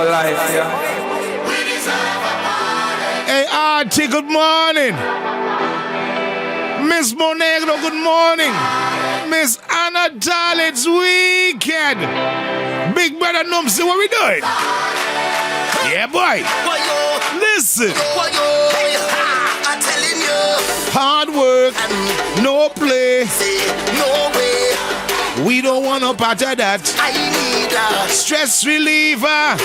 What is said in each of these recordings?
for life, yeah. Hey, Auntie, good morning. Miss Monegro, good morning. Miss Anna Dahl, it's weekend. Big brother Numsy, what we doing? Yeah, boy. Listen. I'm telling you. Hard work, no play. No way. We don't want no part of that. I need a stress reliever. 2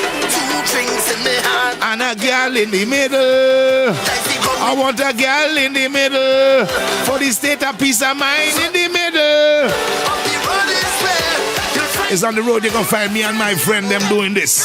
drinks in the hand. And a girl in the middle. I want a girl in the middle. For the state of peace of mind in the middle. It's on the road you're gonna find me and my friend them doing this.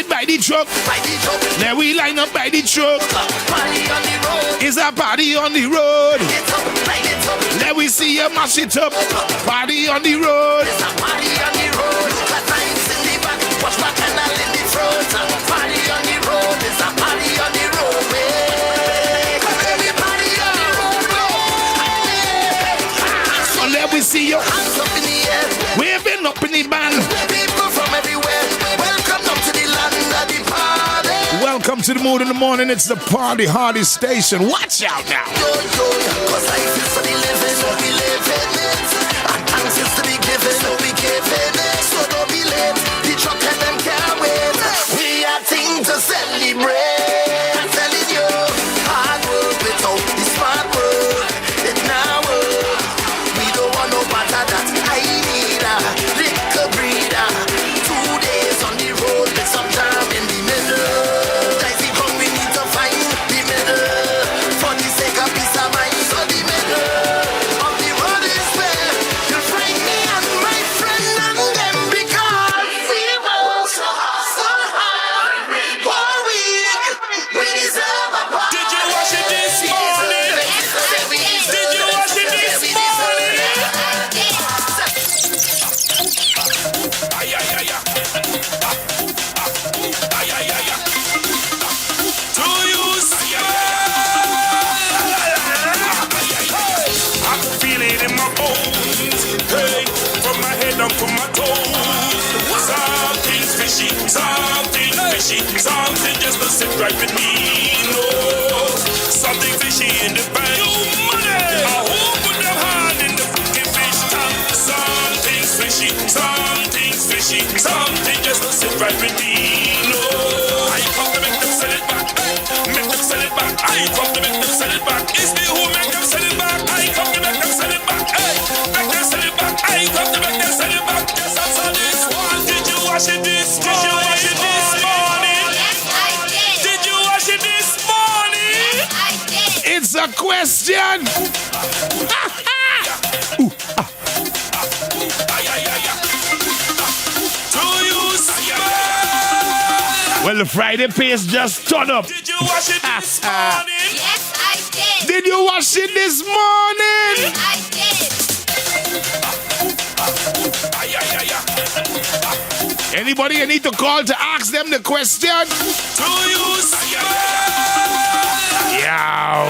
By the truck. Now we line up by the truck. It's a party on the road. Let we see you mash it up. Party on the road. It's a party on the road. Look at lights in the back. Watch my canal in the front. Party on the road. It's a party on the road. Party on the road. So let we see you hands up in the air. Waving up in the band. People from everywhere. Welcome up to the land of the party. Welcome to the mood in the morning. It's the party hardy station. Watch out now. Cause life is for the living, so we living it. And thanks is to be given, so we giving it. So don't be late. The truck and them can't wait. We are things to celebrate. I'm telling you, hard work without the smart work. It's now work. We don't want no part of that. I need a liquor breather. 2 days on the road with some time in the middle. We need to find the middle. For the sake of peace of mind. So the middle of the road is where you'll find me and my friend and them. Because we work so hard for we deserve a party. Did you wash it this morning? Did you wash it this morning? Down to my toes. Something's fishy, something fishy, something just to sit right with me. No, something fishy in the bank. Money. I hope put them hand in the fucking fish tank. Something's fishy, something's fishy, something just to sit right with me. No, I come to make them sell it back. Make them sell it back. I come to make them sell it back. It's me who make them sell it back. I come to make them sell it back. Hey, make them sell it back. I come to make them sell it back. Yes, I saw this one. Did you wash it this morning? Did you wash it this morning? Yes, I did. Did you wash it this morning? Yes, I did. It's a question. Do you smile? Well, the Friday pace just turned up. Did you wash it this morning? Yes, I did. Did you wash it this morning? Yes, I did. Anybody you need to call to ask them the question? Do you smile? Yow.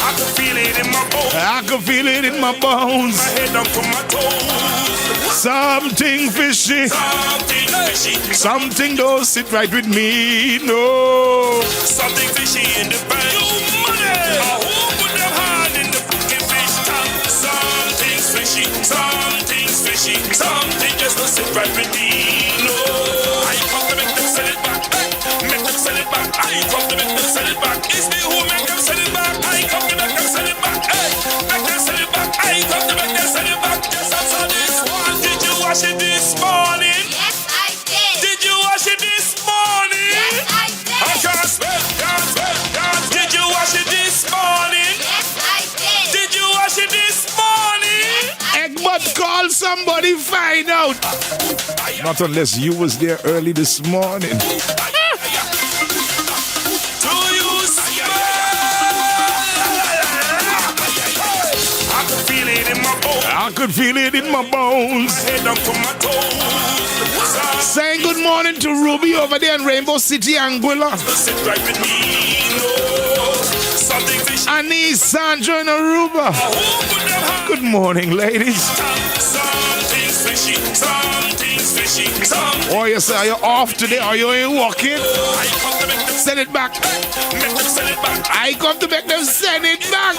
I can feel it in my bones. I can feel it in my bones. My head up to my toes. Something fishy. Something fishy. Something don't sit right with me. No. Something fishy in the bank. Money. I hope put them hand in the fucking fish tank. Something's fishy. Something's fishy. Something just don't sit right with me. No. I come to make them sell it back. Make them sell it back. I come to make them sell it back. It's me who make them sell it back. I come to make them sell it back. Hey, make them sell it back. I come to make them sell it back. Yes, I saw this one. Did you wash it this morning? Yes, I did. Did you wash it this morning? Yes, I did. I can't sweat, can't sweat, can't sweat. Did you wash it this morning? Yes, I did. Did you wash it this morning? Yes, Eggbot, call somebody, find out. Not unless you was there early this morning. I could feel it in my bones. Saying good morning to Ruby over there in Rainbow City, Anguilla. Annie, Sandra, and Aruba. Good morning, ladies. Oh, you say, are you off today? Are you walking? Send it back. I come to make them send it back.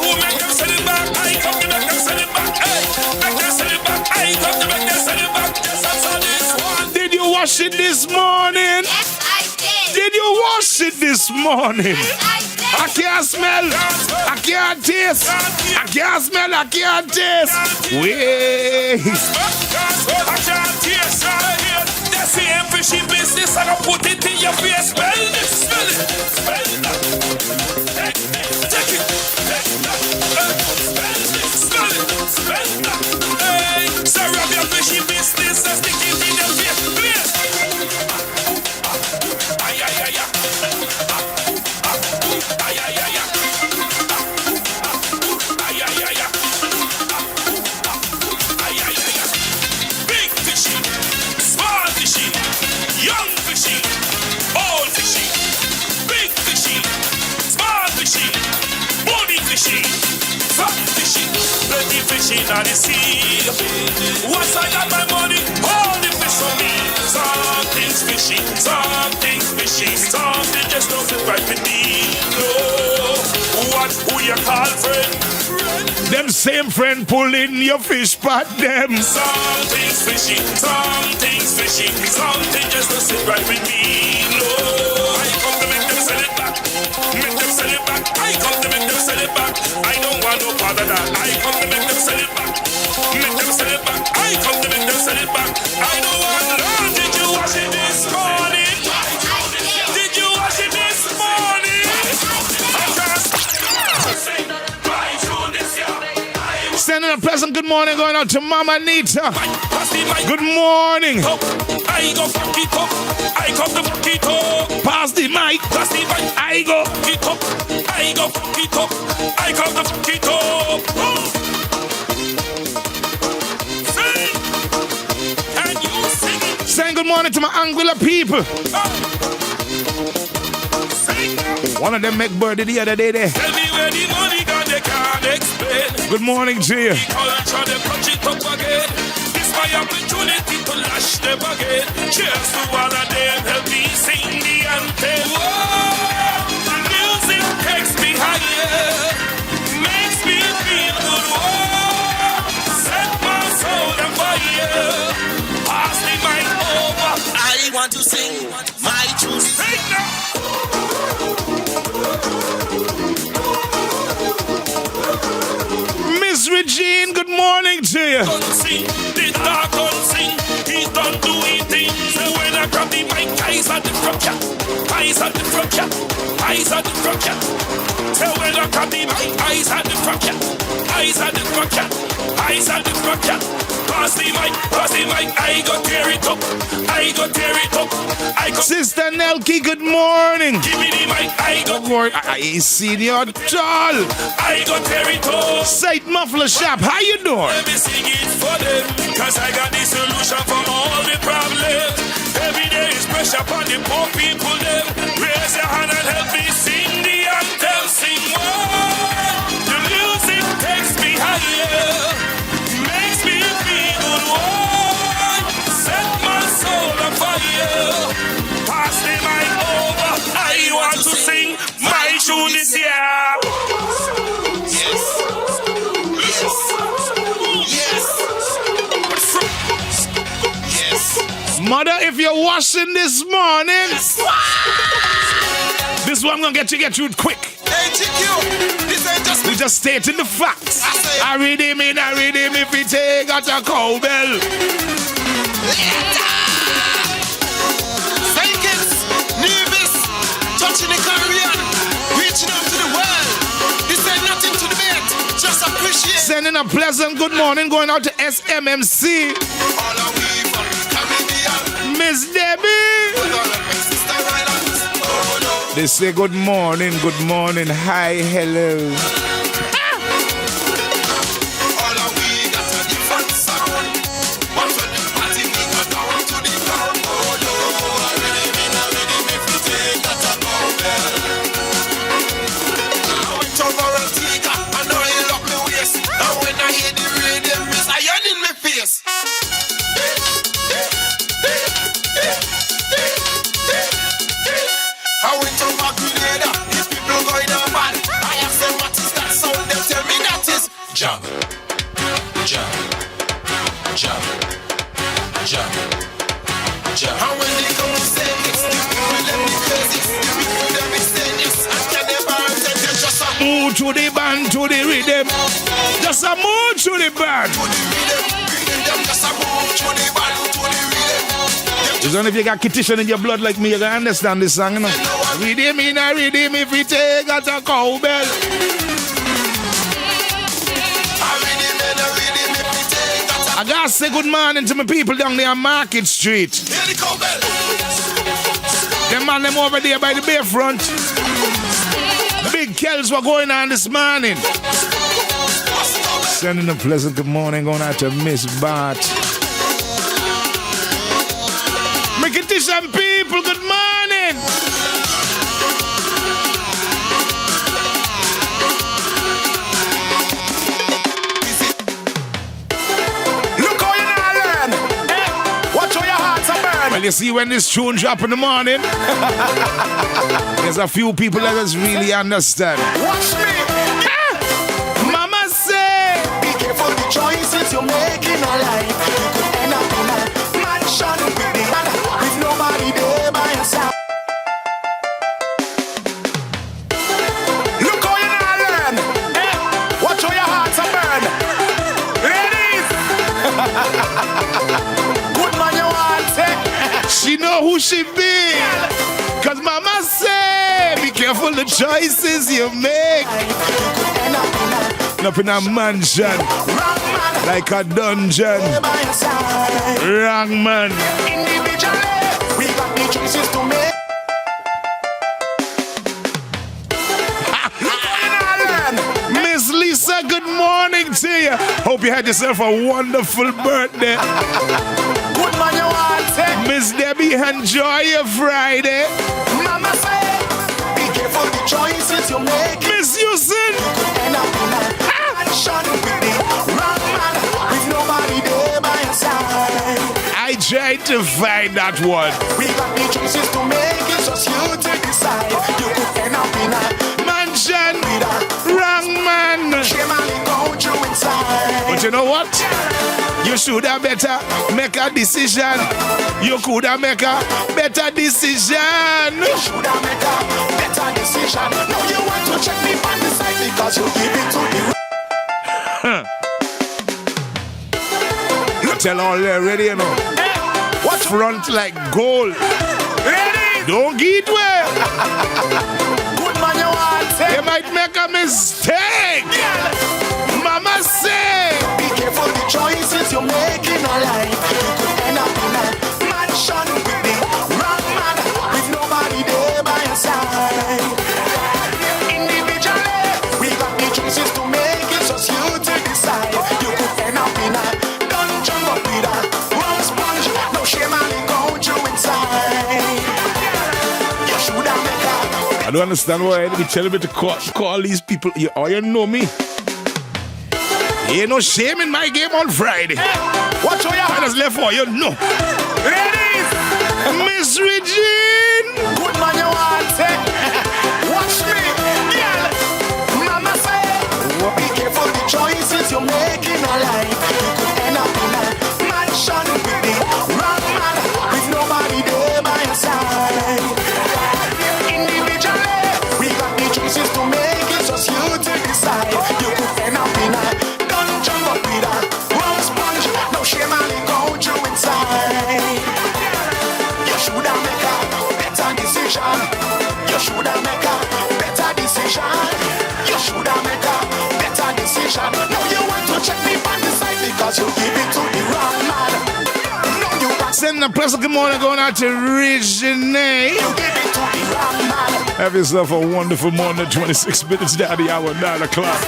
Did you wash it this morning? Yes, I did. Did you wash it this morning? Yes, I did. I can't smell, I can't taste, I can't smell, I can't taste. Wait. I can't taste, that's the fishy business. I don't put it in your face. Smell it, smell it, smell it. Take it, smell it, smell it. Hey, so rub your fishy business and stick it in your face. Please. Ay, ay, ay, ay. Big fishy, small fishy, young fishy, old fishy, big fishy, small fishy, bony fishy, fat fishy, plenty fishy in the sea. Once I got my money, all the fish for me. Something's fishy, something's fishy, something just don't fit right with me. No, what who you call friend? Them same friend pulling your fish pot, them. Something's fishy, something's fishy, something just don't sit right with me. No, I come to make them sell it back, make them sell it back. I come to make them sell it back. I don't want no part of that. I come to make them sell it back, make them sell it back. I come to make them sell it back. I don't want no. Did you wash it this morning? Did you wash it this morning? I can't. Sending a pleasant good morning going out to Mama Nita. Good morning. I go fuck it up. I come to fuck it up. Pass the mic. Pass the mic. I go. Fuck it up. I go fuck it up. I come to fuck it up. Sing. Can you sing it? Saying good morning to my Anguilla people. Sing. One of them make birdie the other day there. Tell me where the money gone, they can't explain. Good morning to you. Culture, they punch it up again. This my opportunity to lash them again. Cheers to all of them, help me sing the anthem. Whoa, the music takes me higher, makes me feel good. Whoa, set my soul on fire. Pass the mic over. I want to sing my tune. Sing now. Miss Regine, good morning to you. Sing, the dark sing. He's done doing things. When I grab the mic, eyes at the front, yeah. Eyes at the front, yeah. Eyes at the front, yeah. Tell when I grab the mic, eyes at the front, yeah. Eyes at the front, yeah. Eyes at the front, yeah. Pass the mic, I go tear it up. I go tear it up. I go. Sister Nelky, good morning. Give me the mic, I go. Good morning. I ain't seen you at all. I go tear it up. St. Muffler Shop, how you doing? Let me sing it for them, cause I got the solution for all the problems. Every day is pressure upon the poor people them. Raise your hand and help me sing the anthem. Sing one. The music takes me higher, makes me feel good. One. Set my soul on fire. Pass the mic over. I want to sing my tune this year. Mother, if you're washing this morning, this one gonna get you quick. Hey, GQ, this ain't just We just stating the facts. I read him if he take out a cowbell. Vegas, Nevis, touching the Caribbean, reaching out to the world. This ain't nothing to debate, just appreciate. Sending a pleasant good morning going out to SMMC. All of we from Caribbean. Miss Debbie. They say good morning, hi, hello. All of we got a different And when they come to say it's the people them the crazy, the people them is saying yes, and can never take them just a move to the band, to the rhythm. Just a move to the band. to the rhythm them just a move to the band, to the rhythm. It's only if you got kitchen in your blood like me, you can understand this song, you know. Rhythm in a rhythm if we take out a cowbell. I gotta say good morning to my people down there on Market Street. Hear the cowbell. Them man them over there by the bayfront. The big kells were going on this morning. Sending a pleasant good morning going out to Miss Bart. Make it to some people, good morning. Look how you now learn. Watch how your hearts are burn. Well, you see when this tune drop in the morning, there's a few people that just really understand. Watch me. Mama say, Be careful the choices you make in a life. You could end up in a mansion with nobody there by your side. Look how you now learn. Watch how your hearts are burn. Ladies. Good man you want it. she know who she be. Cause mama say, be careful the choices you make. End up in a Up in a mansion, wrong man like a dungeon. by your side. Wrong man. Individually, we got the choices to make. Miss Lisa, good morning to you. Hope you had yourself a wonderful birthday. Good man you want it. Miss Debbie, enjoy your Friday. Mama say, be careful the choices you make. Miss Houston, End up in a mansion with the wrong man with nobody there by your side. I tried to find that one. We got the choices to make. It's just you to decide. You could end up in a Mansion, wrong man. shame and go through inside. But you know what? You should have better make a decision. You could have make a better decision. You should have made a better decision. Now you want to check me on the side because you give it to the Tell all they're ready, you know. What Front like gold. ready? Don't get well. Good man you want You it. might make a mistake. Mama say, Be careful the choices you make in a life. You could end up in a mansion with the wrong man with nobody there by your side. Individually, we got the choices to make. It's just you to decide. You could end up in a dungeon but with a wrong sponge. No shame and go through inside. You should have made a I don't understand why they be telling me to call these people. You know me. Ain't no shame in my game on Friday. watch how you I just left for you know. ladies. Miss Regine. Good man you want it. Watch me, girl. Mama say, be careful the choices you make in a life. You could end up in a mansion with the wrong man with nobody there by your side. Individually, we got the choices to make. It's just you to decide. You could end up in a dungeon but with a wrong sponge. No shame and go through inside. You should have made a better decision. You should have made a better decision. You should have made a better decision. Now you want to check me on the side because you give it to the wrong man. No, you got Send a pleasant good morning going out to Regine. you give it to the wrong man. Have yourself a wonderful morning. 26 minutes down the hour, 9 o'clock.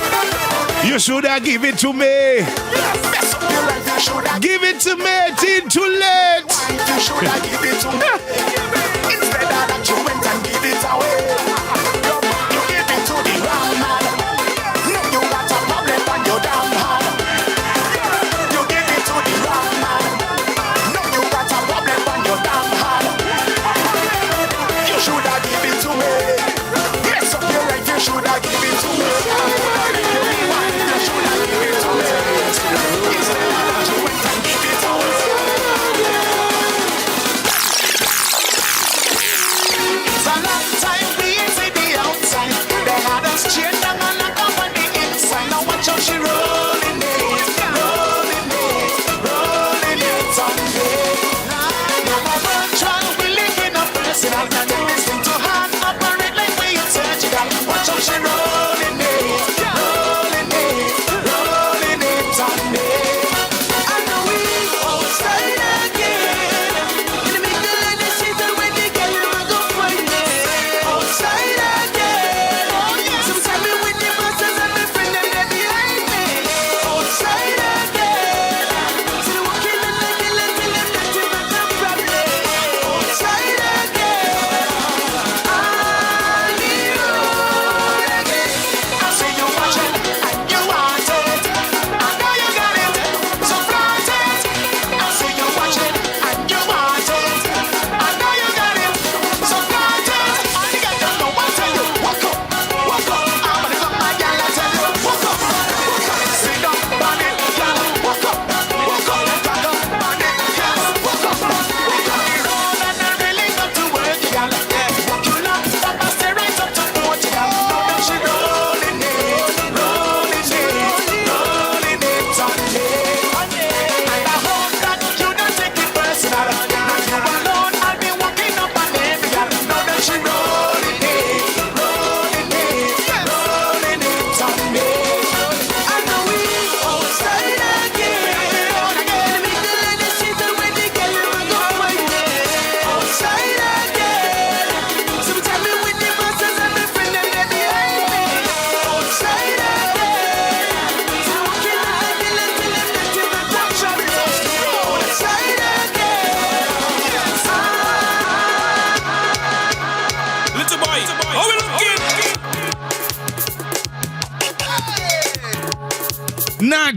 You should have give it to me. Mess up your life, you should have Give it to me. It ain't too late. you should have give it to me. Instead of that you went and give it away. You give it to the wrong man. No, you got a problem on your damn hand. You give it to the wrong man. No, you got a problem on your damn hand. You should have give it to me. Mess up your life, you should have give it to me. You should have give it to me. Instead of that you went and give it away.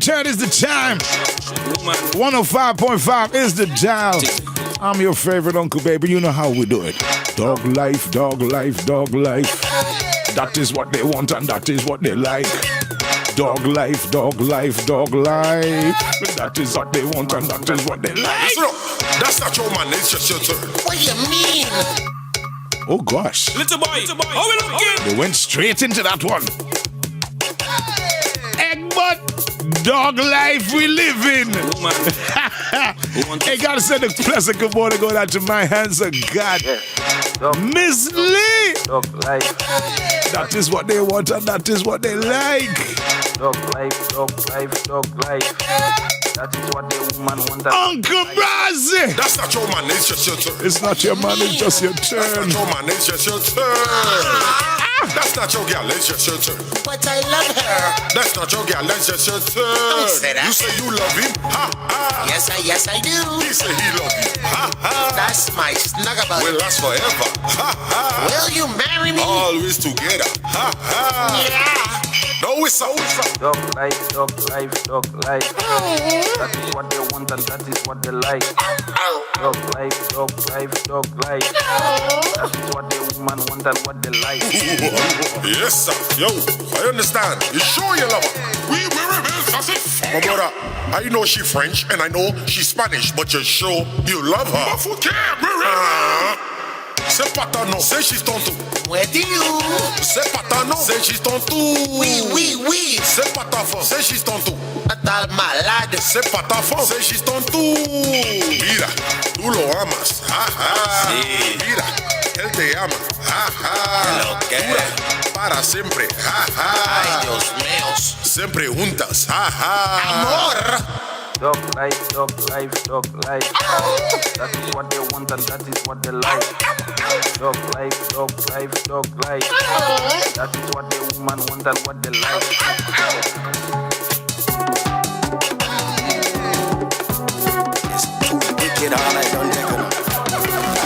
9:30 is the time. 105.5 is the dial. I'm your favorite Uncle Baby. You know how we do it. Dog life, dog life, dog life. That is what they want and that is what they like. Dog life, dog life, dog life. That is what they want and that is what they like. Listen up. That's not your man. It's just your turn. What do you mean? Oh gosh. Little boy, how we looking? They went straight into that one. Egg butt, dog life we live in. Hey, gotta send a pleasant good morning going out to my hands of God. Miss Lee. Dog life, That is what they want and that is what they like. dog life, dog life, dog life. That is what the woman wants. Uncle Brazzy. That's not your man. It's just your turn. It's not your man, it's just your That's turn. not your man. It's just your turn. That's not your girl. It's just your turn. But I love her. That's not your girl. It's just your turn. Don't say that. You say you love him. Ha ha. Yes, I do. He say he love you. Ha ha. That's my snug about We'll it. last forever. Ha ha. Will you marry me? Always together. Ha ha. Yeah. No, it's out. Dog life, dog life, dog life. That is what they want and that is what they like. Dog life, dog life, dog life. That is what the woman wants and what they like. Yes, sir. Yo, I understand. You sure you love her? We that's it. My brother, I know she French and I know she Spanish, but you're sure you love her? C'est pas ta nom, c'est juste ton tout. Where do you? C'est pas ta nom, c'est juste ton tout. Oui. C'est pas ta femme, c'est juste ton tout. Tal malade. C'est pas ta femme, c'est juste ton tout. Mira, tú lo amas. Ha ha. Sí. Mira, él te ama. Ha ha. Lo que Dura para siempre. Ha ha. Ay, Dios mío. Siempre juntas. Ha ha. Amor. Dog life, dog life, dog life. That is what they want and that is what they like. Dog life, dog life, dog life. That is what the woman wants and what they like. It's too wicked and I don't take it.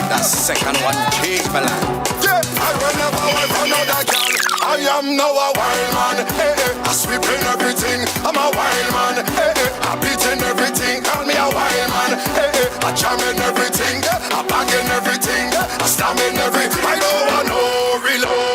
That second one changed my life. Yeah, I will never wife another girl. I am now a wild man. Hey, hey. I sweep in everything. I'm a wild man. Hey, hey. I beat in everything. Call me a wild man. Hey, hey. I jam in everything. I bag in everything. I slam in everything. I don't want no reload.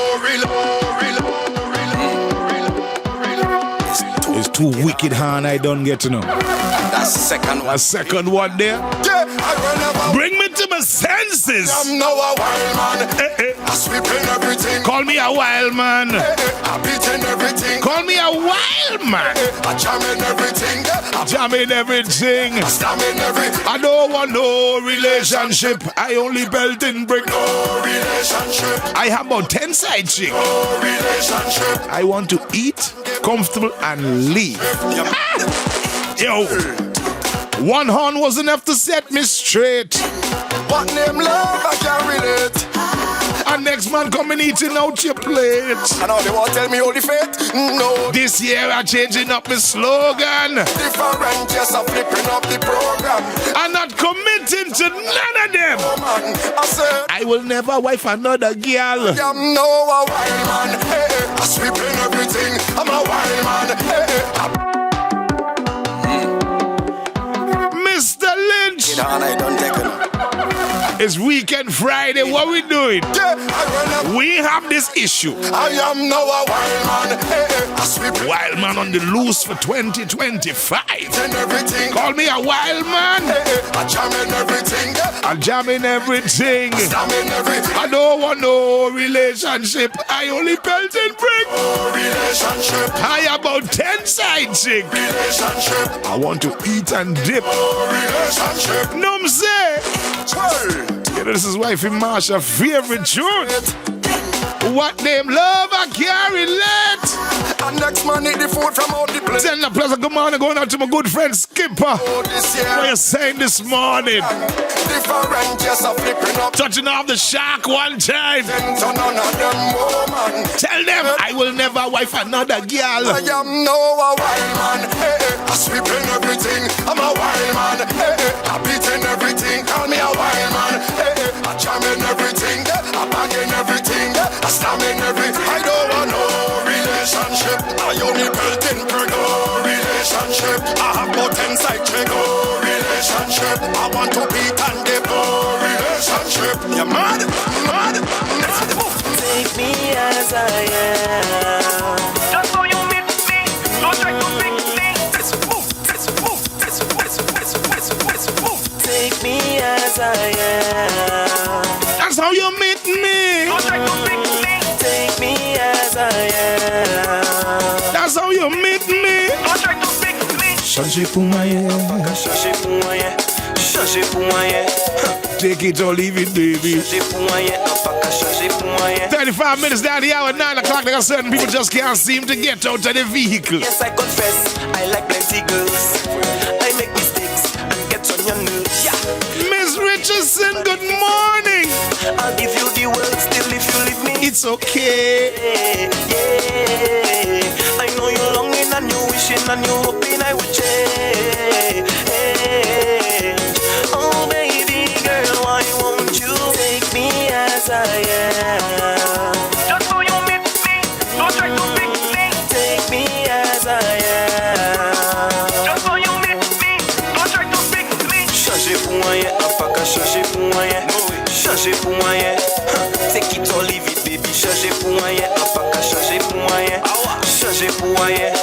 It's too wicked, Han. I don't get to know. That second one. A second one there. Yeah, I will never. Bring me to my senses. I'm now a wild man. Eh, eh. I sweep in everything. Call me a wild man. Hey, hey. I beat in everything. Call me a wild man. Hey, I jam in everything. I Jam in everything. slam in everything. I don't want no relationship. I only belt in brick. No relationship. I have about 10 side chicks. No relationship. I want to eat, comfortable, and leave. Yo, one horn was enough to set me straight. What name love? I can't relate. And next man coming eating out your plate. I know they won't tell me all the fate. No, This year I'm changing up my slogan. different. Yes, I'm flipping up the program. I'm not committing to none of them. Oh man, I said I will never wife another girl. I'm no a wild man. Hey, hey. I sweep in everything. I'm a wild man. Hey, hey. Mr. Lynch, And I don't take it. it's Weekend Friday. What we doing? Yeah, I will never. We have this issue. I am now a wild man. Hey, hey. I sweep in Wild man on the loose for 2025. everything. Call me a wild man. Hey, hey. I jam in everything. I'll jam in everything. Slam in everything. I don't want no relationship. I only belt in brick. No relationship. I about 10 side chick. Relationship. I want to eat and dip. No relationship. Numb say. Hey. Yeah, this is wifey Marsha favorite tune. What name love I can't relate. And next man eat the food from out the plate. Send a pleasant good morning going out to my good friend Skipper. Oh, this What year. you saying this morning? Different, yes, I'm flipping up. Touching off the shark one time. So none of them woman. Tell them I will never wife another girl. I am no a wild man. Hey, hey. I sweep in everything. I'm a wild man. Hey, hey. I beat in everything. Call me a wild man. Hey, hey. I jam in everything. I bag in everything. I slam in everything. I don't want no relationship. I only built in for no relationship. check relationship. I want to be on the relationship. You mad? Take me as I am. Just how you meet me. Don't try to fix me. Take me as I am. That's how you meet me. Don't try to fix me. Take me as I am. That's how you meet me. Don't try to fix me. Changer pour moi, yeah. Changer pour moi, yeah. Changer pour moi, yeah. Take it or leave it, baby. Changer pour moi, yeah. Pas qu'à changer pour moi, yeah. 35 minutes down the hour, 9 o'clock. There are certain people just can't seem to get out of the vehicle. Yes, I confess, I like plenty girls. I make mistakes and get on your nerves. Yeah. Miss Richardson, good morning. I'll give you the world still if you leave me. It's okay. Yeah. I know you're longing and you're wishing and you're hoping I would change. Oh baby girl, why won't you take me as I am? Just how you meet me. Don't try to fix me. Take me as I am. Just how you meet me. Don't try to fix me. Changer pour moi, yeah. Pas qu'à changer pour moi, yeah. Changer pour moi, yeah. Take it or leave it, baby. Changer pour moi, yeah. Pas qu'à changer pour moi, yeah. Changer pour moi, yeah.